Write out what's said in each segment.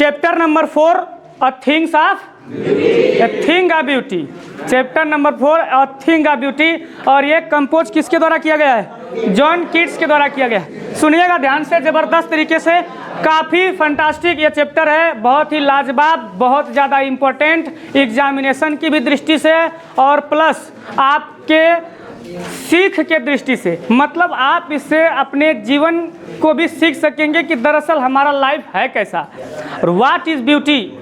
Chapter number 4 a things of a thing of beauty. Chapter number 4 a thing of beauty. और ये compose किसके द्वारा किया गया है? जॉन कीट्स के द्वारा किया गया है। सुनिएगा ध्यान से, ज़बरदस्त तरीके से, काफ़ी फंटास्टिक ये चैप्टर है, बहुत ही लाजवाब, बहुत ज़्यादा इम्पोर्टेंट एग्जामिनेशन की भी दृष्टि से और प्लस आपके सीख के दृष्टि से। मतलब आप इससे अपने जीवन को भी सीख सकेंगे कि दरअसल हमारा लाइफ है कैसा, और व्हाट इज़ ब्यूटी,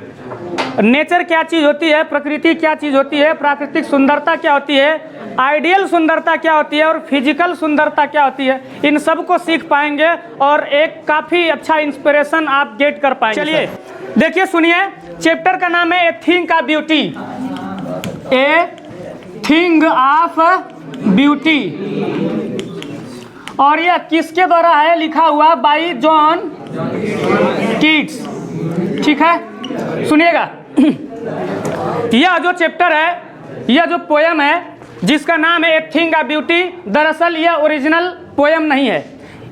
नेचर क्या चीज़ होती है, प्रकृति क्या चीज़ होती है, प्राकृतिक सुंदरता क्या होती है, आइडियल सुंदरता क्या होती है और फिजिकल सुंदरता क्या होती है। इन सब को सीख पाएंगे और एक काफ़ी अच्छा इंस्पिरेशन आप गेट कर पाएंगे। चलिए देखिए, सुनिए, चैप्टर का नाम है a thing of beauty. A thing of beauty. और यह किसके द्वारा है? लिखा हुआ बाई जॉन कीट्स। ठीक है, सुनिएगा। यह जो चैप्टर है, यह जो पोयम है जिसका नाम है ए थिंग ऑफ ब्यूटी, दरअसल यह ओरिजिनल पोयम नहीं है।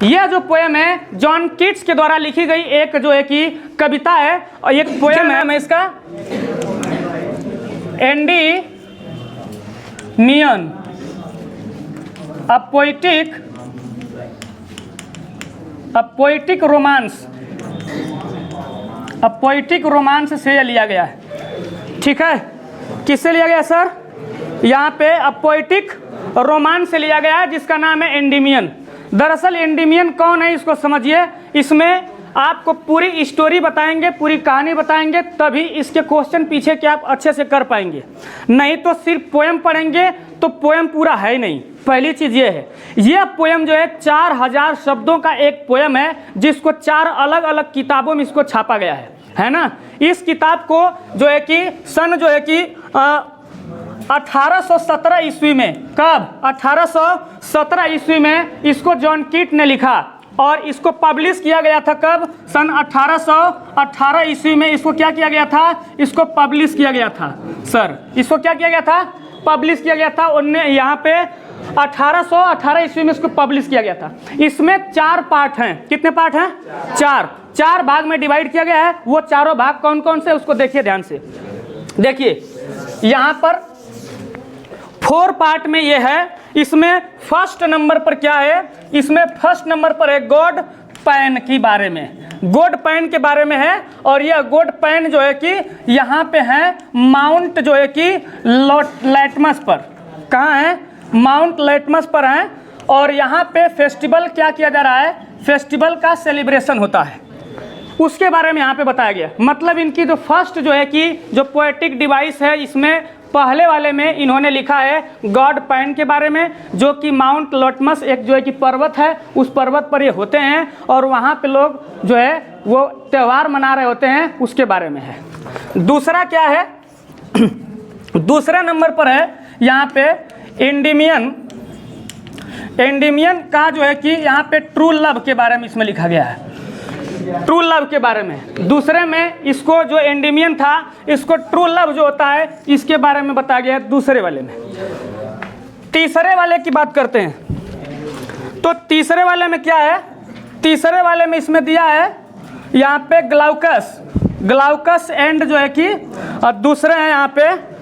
यह जो पोयम है जॉन कीट्स के द्वारा लिखी गई एक जो है कि कविता है और एक पोयम है। मैं इसका एंडी मियन अ पोइटिक रोमांस से लिया गया है। ठीक है, किससे लिया गया सर? यहाँ पे अ पोइटिक रोमांस से लिया गया है जिसका नाम है एंडीमियन। दरअसल एंडीमियन कौन है इसको समझिए। इसमें आपको पूरी स्टोरी बताएंगे, पूरी कहानी बताएंगे, तभी इसके क्वेश्चन पीछे के आप अच्छे से कर पाएंगे। नहीं तो सिर्फ पोयम पढ़ेंगे तो पोयम पूरा है ही नहीं। पहली चीज़ ये है, यह पोयम जो है 4000 शब्दों का एक पोयम है जिसको 4 अलग अलग किताबों में इसको छापा गया है ना। इस किताब को जो है कि सन जो है कि 1817 ईस्वी में, कब? 1817 ईस्वी में इसको जॉन कीट ने लिखा और इसको पब्लिश किया गया था कब? सन 1818 ईस्वी में इसको क्या किया गया था? इसको पब्लिश किया गया था सर। इसको क्या किया गया था? पब्लिश किया गया था। उनने यहाँ पे 1818 ईस्वी में इसको पब्लिश किया गया था। इसमें 4 पार्ट हैं। कितने पार्ट हैं? 4 भाग में डिवाइड किया गया है। वो चारों भाग कौन कौन से उसको देखिए ध्यान से। देखिए यहाँ पर 4 पार्ट में ये है। इसमें फर्स्ट नंबर पर क्या है? इसमें फर्स्ट नंबर पर है गॉड पैन के बारे में, गॉड पैन के बारे में है। और यह गॉड पैन जो है कि यहाँ पे है माउंट जो है कि लैटमस पर। कहाँ है? माउंट लैटमस पर है। और यहाँ पे फेस्टिवल क्या किया जा रहा है? फेस्टिवल का सेलिब्रेशन होता है, उसके बारे में यहाँ पे बताया गया। मतलब इनकी जो फर्स्ट जो है कि जो पोएटिक डिवाइस है, इसमें पहले वाले में इन्होंने लिखा है गॉड पैन के बारे में, जो कि माउंट लैटमस एक जो है कि पर्वत है, उस पर्वत पर ये होते हैं और वहाँ पे लोग जो है वो त्यौहार मना रहे होते हैं, उसके बारे में है। दूसरा क्या है? दूसरे नंबर पर है यहाँ पे एंडीमियन का जो है कि यहाँ पे ट्रू लव के बारे में इसमें लिखा गया है, ट्रू लव के बारे में। दूसरे में इसको जो एंडीमियन था, इसको ट्रू लव जो होता है इसके बारे में बताया गया है दूसरे वाले में। तीसरे वाले की बात करते हैं तो तीसरे वाले में क्या है? तीसरे वाले में इसमें दिया है यहाँ पे ग्लाउकस एंड जो है कि दूसरे हैं यहाँ पे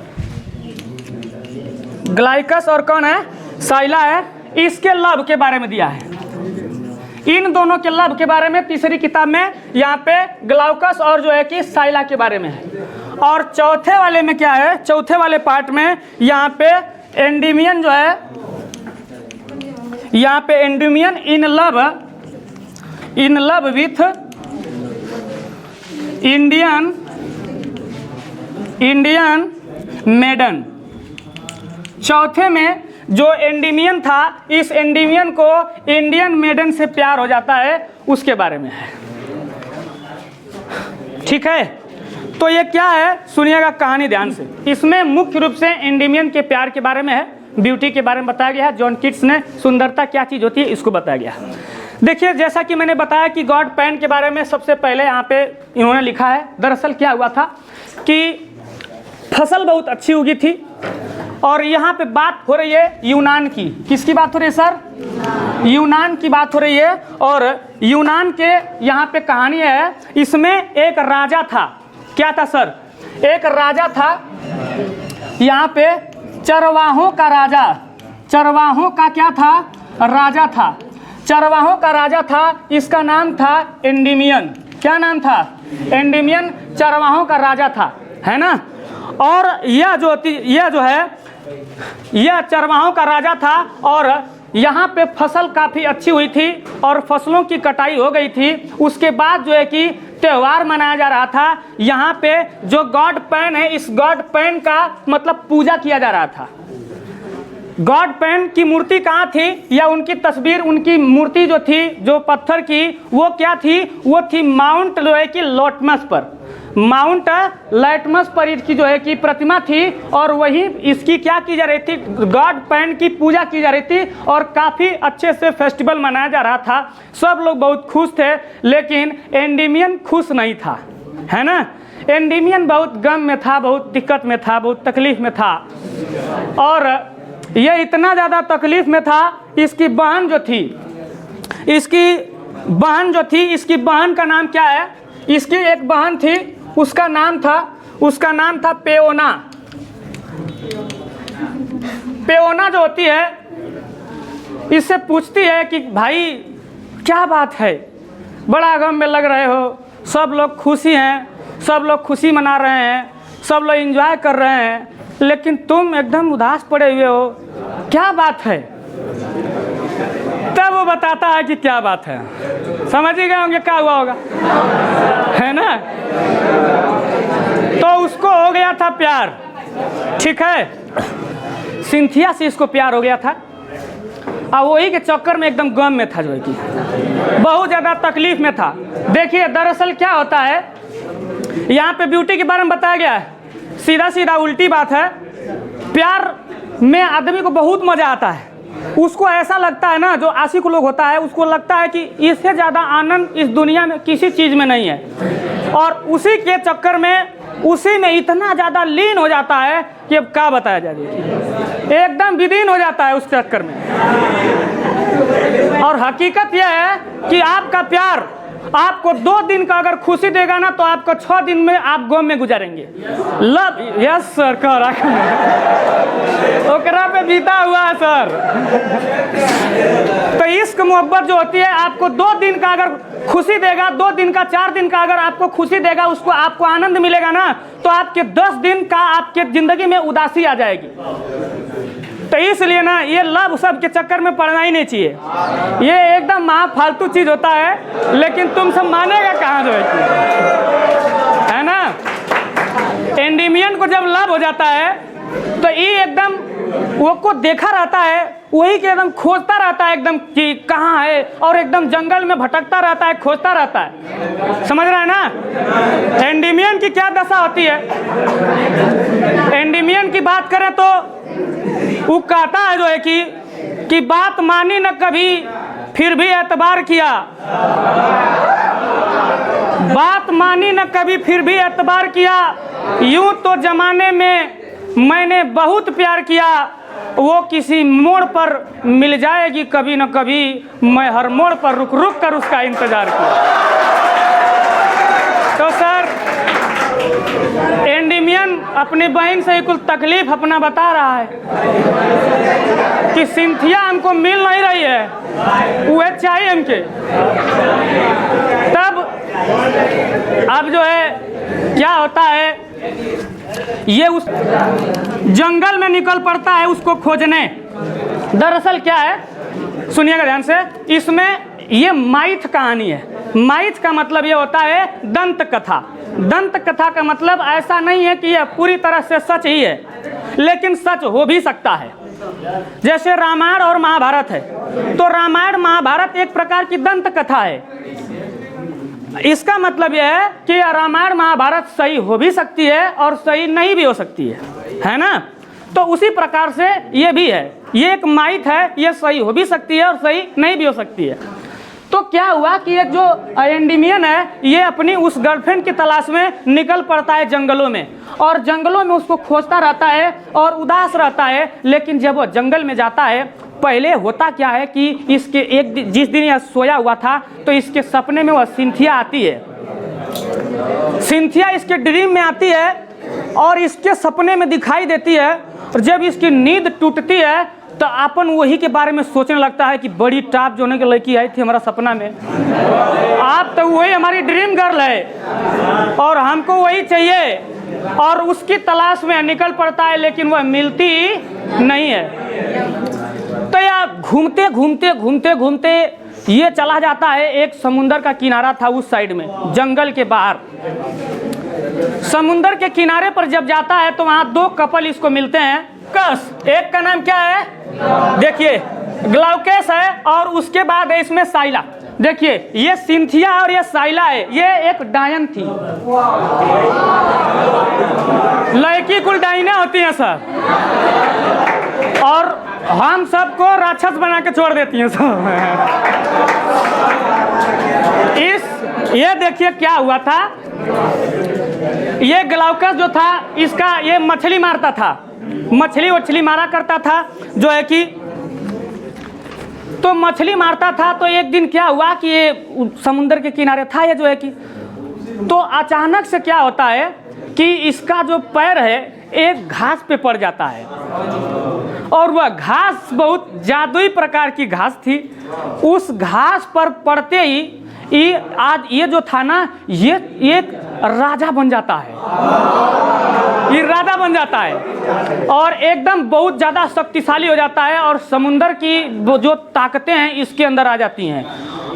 ग्लाइकस और कौन है? साइला है। इसके लव के बारे में दिया है। इन दोनों के लव के बारे में तीसरी किताब में यहाँ पे ग्लाउकस और जो है कि साइला के बारे में है। और चौथे वाले में क्या है? चौथे वाले पार्ट में यहाँ पे एंडीमियन जो है, यहाँ पे Endymion in love with Indian maiden. चौथे में जो एंडीमियन था, इस एंडीमियन को इंडियन मेडन से प्यार हो जाता है, उसके बारे में है। ठीक है, तो ये क्या है? सुनिएगा कहानी ध्यान से। इसमें मुख्य रूप से एंडीमियन के प्यार के बारे में है, ब्यूटी के बारे में बताया गया है। जॉन कीट्स ने सुंदरता क्या चीज़ होती है इसको बताया गया। देखिए, जैसा कि मैंने बताया कि गॉड पैन के बारे में सबसे पहले यहाँ पे इन्होंने लिखा है। दरअसल क्या हुआ था कि फसल बहुत अच्छी उगी थी और यहाँ पे बात हो रही है यूनान की। किसकी बात हो रही है सर? यूनान की बात हो रही है। और यूनान के यहाँ पे कहानी है, इसमें एक राजा था। क्या था सर? एक राजा था यहाँ पे, चरवाहों का राजा। चरवाहों का क्या था? राजा था। चरवाहों का राजा था, इसका नाम था एंडीमियन। क्या नाम था? एंडीमियन चरवाहों का राजा था, है ना। और यह जो है यह चरवाहों का राजा था और यहाँ पे फसल काफ़ी अच्छी हुई थी और फसलों की कटाई हो गई थी। उसके बाद जो है कि त्यौहार मनाया जा रहा था। यहाँ पे जो गॉड पैन है, इस गॉड पैन का मतलब पूजा किया जा रहा था। गॉड पैन की मूर्ति कहाँ थी, या उनकी तस्वीर, उनकी मूर्ति जो थी, जो पत्थर की, वो क्या थी? वो थी माउंट जो है कि लोटमस पर, माउंट लैटमस पर इसकी जो है कि प्रतिमा थी। और वही इसकी क्या की जा रही थी? गॉड पैन की पूजा की जा रही थी और काफ़ी अच्छे से फेस्टिवल मनाया जा रहा था। सब लोग बहुत खुश थे, लेकिन एंडीमियन खुश नहीं था, है ना। एंडीमियन बहुत गम में था, बहुत दिक्कत में था, बहुत तकलीफ में था। और ये इतना ज़्यादा तकलीफ में था, इसकी बहन जो थी, इसकी बहन का नाम क्या है? इसकी एक बहन थी, उसका नाम था पेओना। पेओना जो होती है, इससे पूछती है कि भाई क्या बात है, बड़ा गम में लग रहे हो, सब लोग खुशी हैं, सब लोग खुशी मना रहे हैं, सब लोग एंजॉय कर रहे हैं, लेकिन तुम एकदम उदास पड़े हुए हो, क्या बात है? तब वो बताता है कि क्या बात है। समझ ही गए होंगे क्या हुआ होगा, है ना। तो उसको हो गया था प्यार, ठीक है। सिंथिया से इसको प्यार हो गया था और वही के चक्कर में एकदम गम में था, जो है कि बहुत ज़्यादा तकलीफ में था। देखिए दरअसल क्या होता है, यहाँ पे ब्यूटी के बारे में बताया गया है, सीधा सीधा उल्टी बात है। प्यार में आदमी को बहुत मज़ा आता है, उसको ऐसा लगता है ना, जो आशिक लोग होता है उसको लगता है कि इससे ज़्यादा आनंद इस दुनिया में किसी चीज़ में नहीं है। और उसी के चक्कर में उसी में इतना ज़्यादा लीन हो जाता है कि अब क्या बताया जाए, एकदम विलीन हो जाता है उस चक्कर में। और हकीकत यह है कि आपका प्यार आपको 2 दिन का अगर खुशी देगा ना, तो आपको 6 दिन में आप गम में गुजारेंगे। लव, यस सर, कह रहा ओकरा पे बीता हुआ है सर। तो इश्क मोहब्बत जो होती है, आपको 2 दिन का अगर खुशी देगा, 2 दिन का, 4 दिन का अगर आपको खुशी देगा, उसको आपको आनंद मिलेगा ना, तो आपके 10 दिन का आपके जिंदगी में उदासी आ जाएगी। तो इसलिए ना ये लव सब के चक्कर में पड़ना ही नहीं चाहिए, ये एकदम महा फालतू चीज होता है। लेकिन तुम सब मानेगा कहाँ, जो है ना। एंडीमियन को जब लव हो जाता है तो ये एकदम वो को देखा रहता है, वही के एकदम खोजता रहता है एकदम कि कहाँ है, और एकदम जंगल में भटकता रहता है, खोजता रहता है। समझ रहा है ना। एंडीमियन की क्या दशा होती है, एंडीमियन की बात करें तो वो कहता है जो है कि बात मानी न कभी, फिर भी एतबार किया, बात मानी न कभी फिर भी एतबार किया, यूं तो जमाने में मैंने बहुत प्यार किया, वो किसी मोड़ पर मिल जाएगी कभी न कभी, मैं हर मोड़ पर रुक रुक कर उसका इंतजार किया। तो सर एंडीमियन अपनी बहन से कुल तकलीफ अपना बता रहा है कि सिंथिया हमको मिल नहीं रही है, वो चाहिए हमके। तब अब जो है क्या होता है, ये उस जंगल में निकल पड़ता है उसको खोजने। दरअसल क्या है, सुनिएगा ध्यान से, इसमें ये माइथ कहानी है। माइथ का मतलब ये होता है दंत कथा। दंत कथा का मतलब ऐसा नहीं है कि यह पूरी तरह से सच ही है, लेकिन सच हो भी सकता है। जैसे रामायण और महाभारत है, तो रामायण महाभारत एक प्रकार की दंत कथा है। इसका मतलब यह है कि रामायण महाभारत सही हो भी सकती है और सही नहीं भी हो सकती है ना। तो उसी प्रकार से ये भी है, ये एक माइथ है, ये सही हो भी सकती है और सही नहीं भी हो सकती है। तो तो क्या हुआ कि एक जो एंडीमियन है ये अपनी उस गर्लफ्रेंड की तलाश में निकल पड़ता है जंगलों में, और जंगलों में उसको खोजता रहता है और उदास रहता है। लेकिन जब वो जंगल में जाता है, पहले होता क्या है कि इसके जिस दिन यह सोया हुआ था तो इसके सपने में वह सिंथिया आती है। सिंथिया इसके ड्रीम में आती है और इसके सपने में दिखाई देती है, और जब इसकी नींद टूटती है तो अपन वही के बारे में सोचने लगता है कि बड़ी टाप जो होने की लड़की आई थी हमारा सपना में, आप तो वही हमारी ड्रीम गर्ल है और हमको वही चाहिए, और उसकी तलाश में निकल पड़ता है, लेकिन वह मिलती नहीं है। तो यह घूमते घूमते घूमते घूमते ये चला जाता है, एक समुंदर का किनारा था उस साइड में, जंगल के बाहर। समुंदर के किनारे पर जब जाता है तो वहाँ दो कपल इसको मिलते हैं। कस, एक का नाम क्या है देखिए, ग्लाउकेस है, और उसके बाद है इसमें साइला। देखिए ये सिंथिया और ये साइला है, ये एक डायन थी। लड़की कुल डायने होती हैं सर, और हम सबको राक्षस बना के छोड़ देती हैं सब। ये देखिए क्या हुआ था, ये ग्लाउकस जो था इसका ये मछली मारता था, मछली मारा करता था जो है कि, तो मछली मारता था। तो एक दिन क्या हुआ कि ये समुंदर के किनारे था ये जो है कि, तो अचानक से क्या होता है कि इसका जो पैर है एक घास पे पड़ जाता है, और वह घास बहुत जादुई प्रकार की घास थी। उस घास पर पड़ते ही ये जो था ना, ये एक राजा बन जाता है, ये राजा बन जाता है और एकदम बहुत ज़्यादा शक्तिशाली हो जाता है, और समुंदर की जो ताकतें हैं इसके अंदर आ जाती हैं।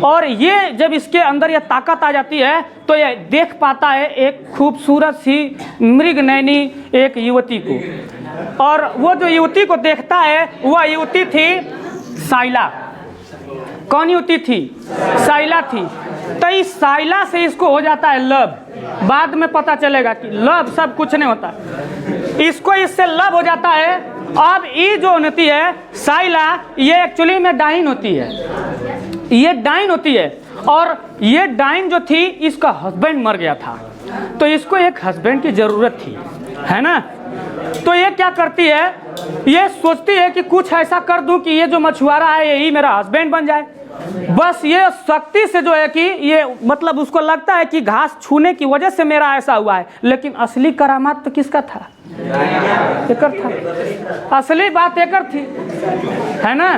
और ये जब इसके अंदर ये ताकत आ जाती है तो ये देख पाता है एक खूबसूरत सी मृगनयनी एक युवती को, और वो जो युवती को देखता है वह युवती थी साइला। कौन युवती थी? साइला थी। तो इस साइला से इसको हो जाता है लव। बाद में पता चलेगा कि लव सब कुछ नहीं होता, इसको इससे लव हो जाता है। अब ये जो होती है साइला, ये एक्चुअली में डाइन होती है, ये डाइन होती है, और ये डाइन जो थी इसका हस्बैंड मर गया था, तो इसको एक हस्बैंड की ज़रूरत थी, है ना। तो ये क्या करती है, ये सोचती है कि कुछ ऐसा कर दूं कि ये जो मछुआरा है यही मेरा हस्बैंड बन जाए। बस ये शक्ति से जो है कि ये मतलब उसको लगता है कि घास छूने की वजह से मेरा ऐसा हुआ है, लेकिन असली करामात तो किसका था? एकर था, असली बात एकर थी, है ना।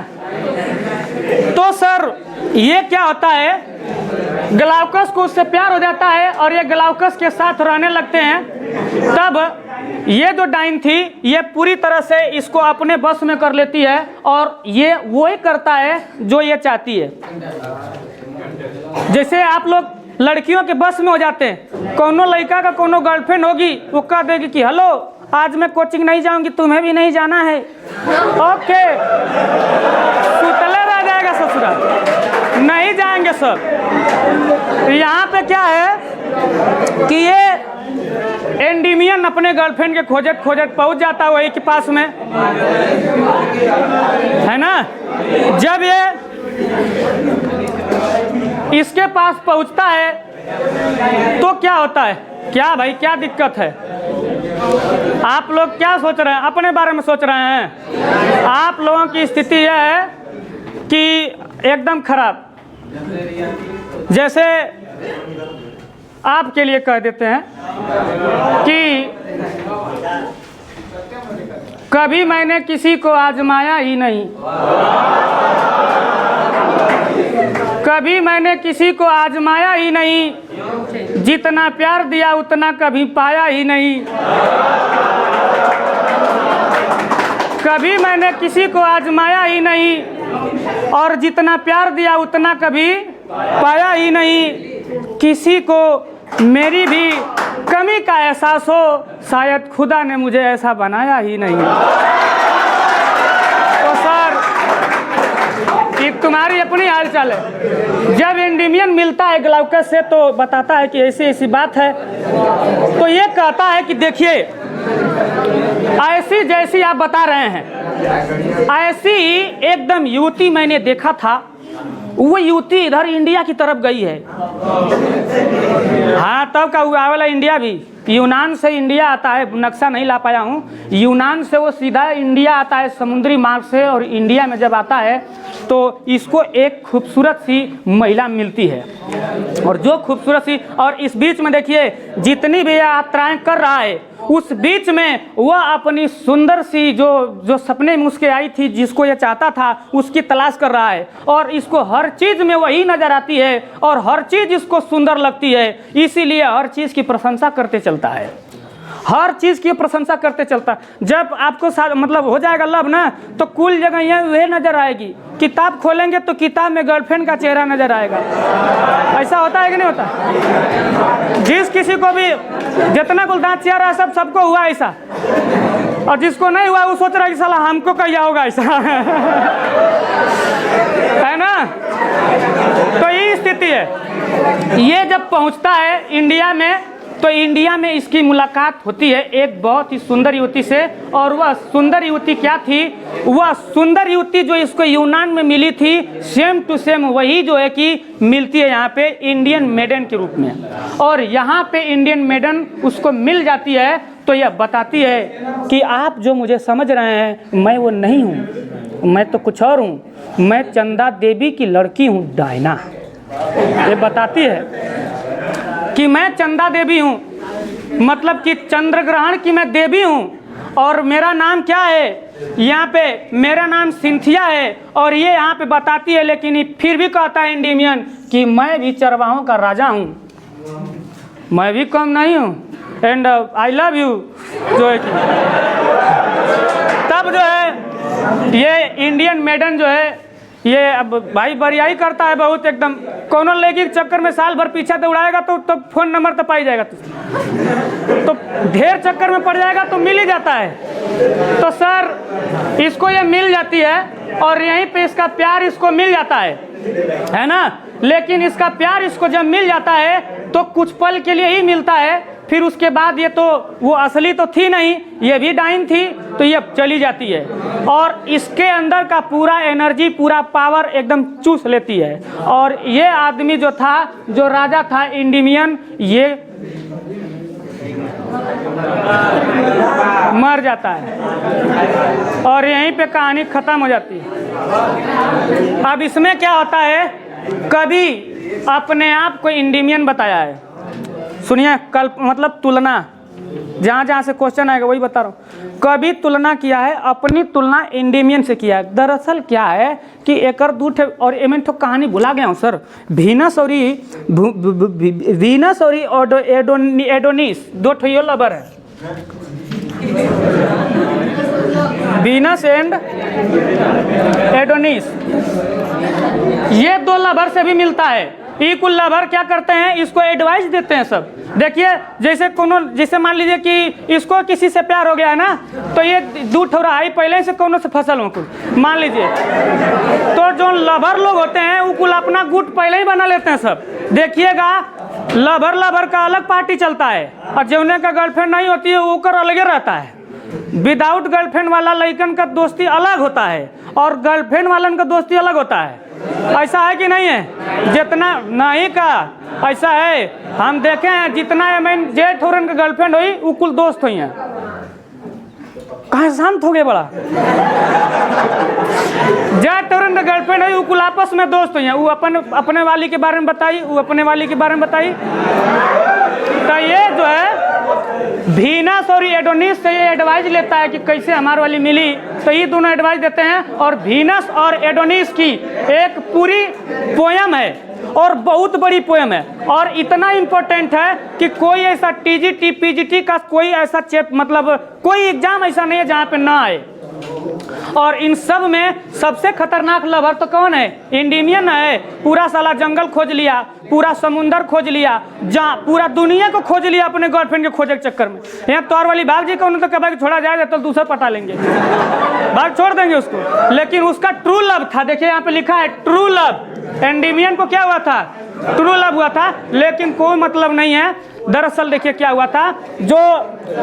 तो सर ये क्या होता है, ग्लाउकस को उससे प्यार हो जाता है और ये ग्लाउकस के साथ रहने लगते हैं। तब ये जो डाइन थी ये पूरी तरह से इसको अपने बस में कर लेती है, और ये वही करता है जो ये चाहती है। जैसे आप लोग लड़कियों के बस में हो जाते हैं, कोनो लड़का का कोनो गर्लफ्रेंड होगी, वो कह देगी कि हेलो आज मैं कोचिंग नहीं जाऊंगी, तुम्हें भी नहीं जाना है, ओके, सुतले रह जाएगा ससुराल, नहीं जाएंगे सब। यहाँ पे क्या है कि ये एंडीमियन अपने गर्लफ्रेंड के खोजत खोजत पहुंच जाता है वही के पास में, है ना। जब ये इसके पास पहुंचता है तो क्या होता है, क्या भाई क्या दिक्कत है? आप लोग क्या सोच रहे हैं, अपने बारे में सोच रहे हैं? आप लोगों की स्थिति यह है कि एकदम खराब। जैसे आपके लिए कह देते हैं कि कभी मैंने किसी को आजमाया ही नहीं, कभी मैंने किसी को आजमाया ही नहीं, जितना प्यार दिया उतना कभी पाया ही नहीं, कभी मैंने किसी को आजमाया ही नहीं, और जितना प्यार दिया उतना कभी पाया ही नहीं। किसी को मेरी भी कमी का एहसास हो, शायद खुदा ने मुझे ऐसा बनाया ही नहीं। तो सर ये तुम्हारी अपनी हालचाल है। जब एंडीमियन मिलता है ग्लाउकस से तो बताता है कि ऐसी ऐसी बात है, तो ये कहता है कि देखिए ऐसी जैसी आप बता रहे हैं ऐसी ही एकदम युवती मैंने देखा था, वो युवती इधर इंडिया की तरफ गई है। हाँ, तब का हुआ वाला इंडिया भी यूनान से इंडिया आता है, नक्शा नहीं ला पाया हूँ। यूनान से वो सीधा इंडिया आता है समुद्री मार्ग से, और इंडिया में जब आता है तो इसको एक खूबसूरत सी महिला मिलती है, और जो खूबसूरत सी, और इस बीच में देखिए जितनी भी यात्राएं कर रहा है उस बीच में वह अपनी सुंदर सी जो सपने में उसके आई थी, जिसको ये चाहता था, उसकी तलाश कर रहा है, और इसको हर चीज़ में वही नज़र आती है और हर चीज़ इसको सुंदर लगती है, इसीलिए हर चीज़ की प्रशंसा करते चलता है, हर चीज़ की प्रशंसा करते चलता है। जब आपको मतलब हो जाएगा लव ना, तो कुल जगह ये नज़र आएगी। किताब खोलेंगे तो किताब में गर्लफ्रेंड का चेहरा नज़र आएगा। ऐसा होता है कि नहीं होता? जिस किसी को भी जितना गुलदार चेहरा है सबको हुआ ऐसा, और जिसको नहीं हुआ वो सोच रहा है कि साला हमको क्या होगा ऐसा। है ना? तो ये स्थिति है। ये जब पहुंचता है इंडिया में, तो इंडिया में इसकी मुलाकात होती है एक बहुत ही सुंदर युवती से, और वह सुंदर युवती क्या थी? वह सुंदर युवती जो इसको यूनान में मिली थी, सेम टू सेम वही जो है कि मिलती है यहाँ पे इंडियन मेडन के रूप में। और यहाँ पे इंडियन मेडन उसको मिल जाती है, तो यह बताती है कि आप जो मुझे समझ रहे हैं मैं वो नहीं हूँ, मैं तो कुछ और हूँ, मैं चंदा देवी की लड़की हूँ डायना। ये बताती है कि मैं चंदा देवी हूँ, मतलब कि चंद्र ग्रहण की मैं देवी हूँ, और मेरा नाम क्या है? यहाँ पे मेरा नाम सिंथिया है। और ये यहाँ पे बताती है, लेकिन ये फिर भी कहता है इंडियन कि मैं भी चरवाहों का राजा हूँ, मैं भी कम नहीं हूँ, एंड आई लव यू जो है कि तब जो है ये इंडियन मेडन जो है ये अब भाई बरियाई करता है बहुत एकदम। कोनो लड़की के चक्कर में साल भर पीछा दौड़ाएगा तो फ़ोन नंबर तो पाई जाएगा, तो ढेर चक्कर में पड़ जाएगा तो मिल ही जाता है। तो सर इसको ये मिल जाती है, और यहीं पे इसका प्यार इसको मिल जाता है ना? लेकिन इसका प्यार इसको जब मिल जाता है तो कुछ पल के लिए ही मिलता है, फिर उसके बाद ये तो वो असली तो थी नहीं, ये भी डाइन थी, तो ये चली जाती है और इसके अंदर का पूरा एनर्जी, पूरा पावर एकदम चूस लेती है। और ये आदमी जो था, जो राजा था इंडियन, ये मर जाता है और यहीं पे कहानी खत्म हो जाती है। अब इसमें क्या होता है, कभी अपने आप को इंडियन बताया है, सुनिए, कल मतलब तुलना, जहाँ जहाँ से क्वेश्चन आएगा वही बता रहा हूँ। कभी तुलना किया है, अपनी तुलना इंडियन से किया है। दरअसल क्या है कि एकर दू ठे और एमें ठो कहानी भुला गया हूँ सर। वीनस और एडोनिस दो ठो यो लवर है, वीनस एंड एडोनिस, ये दो लवर से भी मिलता है। ये कुल लवर क्या करते हैं, इसको एडवाइस देते हैं सब। देखिए जैसे मान लीजिए कि इसको किसी से प्यार हो गया है ना, तो ये दू ठोरा आई पहले से कोनो से फसल हो कुल मान लीजिए, तो जो लवर लोग होते हैं वो कुल अपना गुट पहले ही बना लेते हैं सब। देखिएगा लवर का अलग पार्टी चलता है, और जौने का गर्लफ्रेंड नहीं होती है वो कर अलगे रहता है। विदाउट गर्लफ्रेंड वाला लड़कन का दोस्ती अलग होता है और गर्लफ्रेंड वालन का दोस्ती अलग होता है। ऐसा है कि नहीं है? जितना नहीं का ऐसा है, हम देखे हैं जितना मैं जेठ होरन का गर्लफ्रेंड हुई वो कुल दोस्त हुई हैं। कहाँ शांत हो गए बड़ा? जेठ होरन का गर्लफ्रेंड हुई वो कुल आपस में दोस्त हुई हैं। वो अपने वाली के बारे में बताई, वो अपने वाली के बारे में बताई। तो ये जो है वीनस और एडोनिस से ये एडवाइस लेता है कि कैसे हमारे वाली मिली, तो ये दोनों एडवाइस देते हैं। और वीनस और एडोनिस की एक पूरी पोयम है और बहुत बड़ी पोयम है, और इतना इम्पोर्टेंट है कि कोई ऐसा टीजीटी पीजीटी का कोई ऐसा मतलब कोई एग्जाम ऐसा नहीं है जहाँ पे ना आए। और इन सब में सबसे खतरनाक लवर तो कौन है? इंडियन है। पूरा साला जंगल खोज लिया, पूरा समुंदर खोज लिया, जहाँ पूरा दुनिया को खोज लिया अपने गर्लफ्रेंड के खोजे के चक्कर में। यहाँ तौर वाली भाग जी को उन्होंने तो कहा कि छोड़ा जाए तो दूसरा पटा लेंगे, भाग छोड़ देंगे उसको। लेकिन उसका ट्रू लव था, देखिए यहाँ पे लिखा है ट्रू लव। एंडीमियन को क्या हुआ था, ट्रू लव हुआ था, लेकिन कोई मतलब नहीं है। दरअसल देखिए क्या हुआ था, जो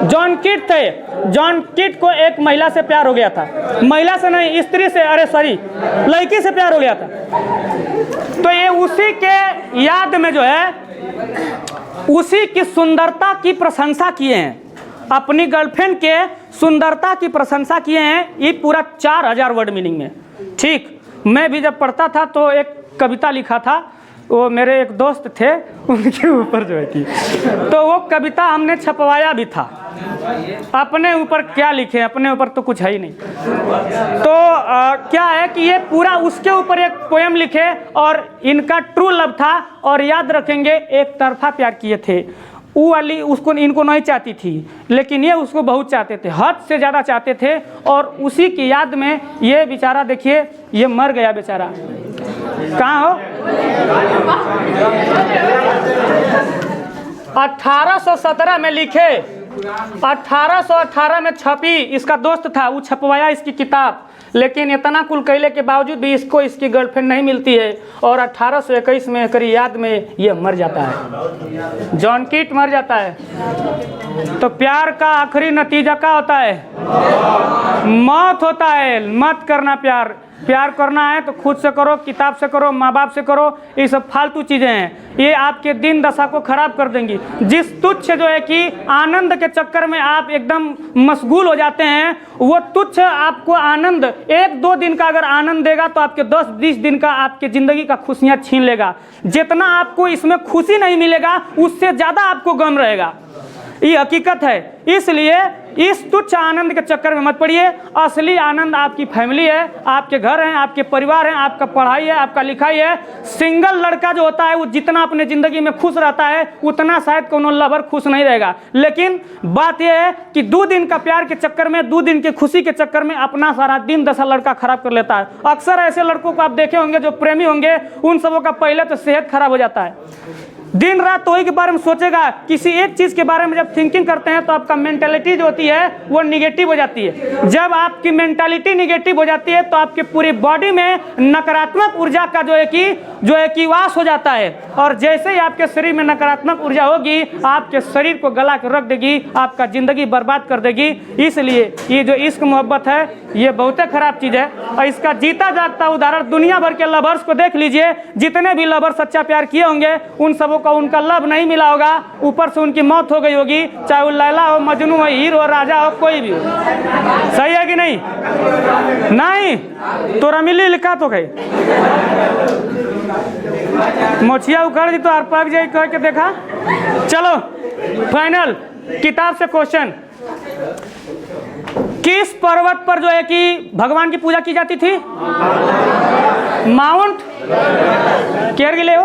जॉन कीट थे, जॉन कीट को एक महिला से प्यार हो गया था, महिला से नहीं, स्त्री से, अरे सॉरी, लड़की से प्यार हो गया था। तो ये उसी के याद में जो है, उसी की सुंदरता की प्रशंसा किए हैं, अपनी गर्लफ्रेंड के सुंदरता की प्रशंसा किए हैं। ये पूरा 4000 वर्ड मीनिंग में। ठीक, मैं भी जब पढ़ता था तो एक कविता लिखा था, वो मेरे एक दोस्त थे, उनके ऊपर जो है थी, तो वो कविता हमने छपवाया भी था। अपने ऊपर क्या लिखे, अपने ऊपर तो कुछ है ही नहीं। तो क्या है कि ये पूरा उसके ऊपर एक पोएम लिखे, और इनका ट्रू लव था, और याद रखेंगे एक तरफा प्यार किए थे। वो वाली उसको, इनको नहीं चाहती थी, लेकिन ये उसको बहुत चाहते थे, हद से ज़्यादा चाहते थे। और उसी की याद में ये बेचारा, देखिए ये मर गया बेचारा। कहाँ हो? 1817 में लिखे, 1818 में छपी, इसका दोस्त था, वो छपवाया इसकी किताब। लेकिन इतना कुल कहले के बावजूद भी इसको इसकी गर्लफ्रेंड नहीं मिलती है, और 1821 में एकरी याद में ये मर जाता है, जॉन कीट मर जाता है। तो प्यार का आखिरी नतीजा क्या होता है? मौत होता है। मत करना प्यार। प्यार करना है तो खुद से करो, किताब से करो, माँ बाप से करो। ये सब फालतू चीज़ें हैं, ये आपके दिन दशा को खराब कर देंगी। जिस तुच्छ जो है कि आनंद के चक्कर में आप एकदम मशगूल हो जाते हैं, वो तुच्छ आपको आनंद 1-2 दिन का अगर आनंद देगा तो आपके 10-20 दिन का आपके ज़िंदगी का खुशियाँ छीन लेगा। जितना आपको इसमें खुशी नहीं मिलेगा, उससे ज़्यादा आपको गम रहेगा। ये हकीकत है। इसलिए इस तुच्छ आनंद के चक्कर में मत पड़िए। असली आनंद आपकी फैमिली है, आपके घर हैं, आपके परिवार हैं, आपका पढ़ाई है, आपका लिखाई है। सिंगल लड़का जो होता है वो जितना अपने ज़िंदगी में खुश रहता है, उतना शायद कोनो लवर खुश नहीं रहेगा। लेकिन बात यह है कि 2 दिन का प्यार के चक्कर में, 2 दिन की खुशी के चक्कर में अपना सारा दिन दशा लड़का खराब कर लेता है। अक्सर ऐसे लड़कों को आप देखे होंगे जो प्रेमी होंगे, उन सबों का पहले तो सेहत खराब हो जाता है। दिन रात वही के बारे में सोचेगा। किसी एक चीज़ के बारे में जब थिंकिंग करते हैं तो आपका मेंटालिटी जो होती है वो निगेटिव हो जाती है। जब आपकी मेंटालिटी निगेटिव हो जाती है तो आपकी पूरी बॉडी में नकारात्मक ऊर्जा का जो है कि वास हो जाता है। और जैसे ही आपके शरीर में नकारात्मक ऊर्जा होगी, आपके शरीर को गला के रख देगी, आपका ज़िंदगी बर्बाद कर देगी। इसलिए ये जो इश्क मोहब्बत है ये बहुत खराब चीज़ है, और इसका जीता जागता उदाहरण दुनिया भर के लवर्स को देख लीजिए। जितने भी लवर सच्चा प्यार किए होंगे, उन सबों को उनका लव नहीं मिला होगा, ऊपर से उनकी मौत हो गई होगी। चाहे वो लैला हो, मजनू हो, हीर हो, राजा हो, कोई भी हो। सही है कि नहीं? नहीं तोरा मिली लिखा तो गई मोछिया उखड़ दी तो आर पक जाए कह के देखा। चलो फाइनल किताब से क्वेश्चन। किस पर्वत पर जो है कि भगवान की पूजा की जाती थी? माउंट केयर गिले हो,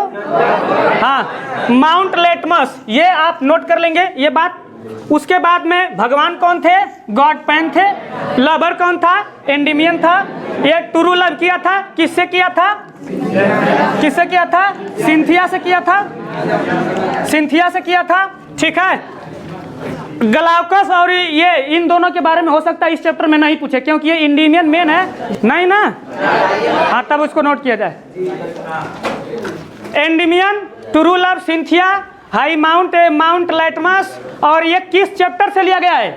हाँ, माउंट लेटमस। ये आप नोट कर लेंगे ये बात। उसके बाद में भगवान कौन थे? गॉड पैन थे। लवर कौन था? एंडीमियन था। ये ट्रू लव किया था, किससे किया था? किससे किया था? सिंथिया से किया था। सिंथिया से किया था। ठीक है। ग्लाउकस और ये इन दोनों के बारे में हो सकता है इस चैप्टर में नहीं पूछे, क्योंकि ये इंडियन मेन है नहीं ना। हाँ, तब उसको नोट किया जाए। Endymion, true love, Cynthia, high mount, mount litmus. और ये किस चैप्टर से लिया गया है?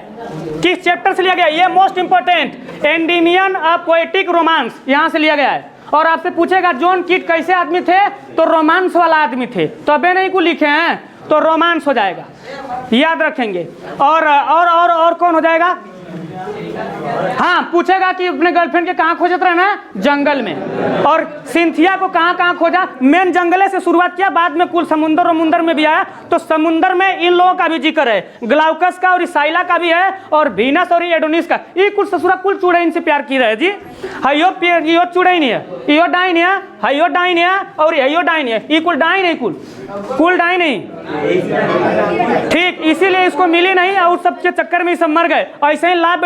किस चैप्टर से लिया गया है? ये most important, Endymion a poetic romance, यहाँ से लिया गया है। और आपसे पूछेगा जॉन कीट कैसे आदमी थे, तो रोमांस वाला आदमी थे, तो अबे नहीं को लिखे हैं तो रोमांस हो जाएगा, याद रखेंगे। और कौन हो जाएगा? हाँ, पूछेगा कि अपने गर्लफ्रेंड के कहाँ खोजत रहे ना? जंगल में। और सिंथिया को कहाँ खोजा? मेन जंगले से शुरुआत किया, बाद में कुल समुंदर में भी आया। तो समुंदर में इन लोगों का भी जिक्र है, ग्लाउकस का और इसाइला का भी है, और वीनस और एडोनिस का। ये कुल ससुरा कुल चुड़ैन से प्यार की रहे जी। यो चुड़ैन है, यो डाइन है, हयो डाइन है, और हयो डाइन है। ये कुल डाइन है, कुल डाइन नहीं। ठीक, इसीलिए इसको मिली नहीं और सबके चक्कर में सब मर गए। ऐसे ही लाभ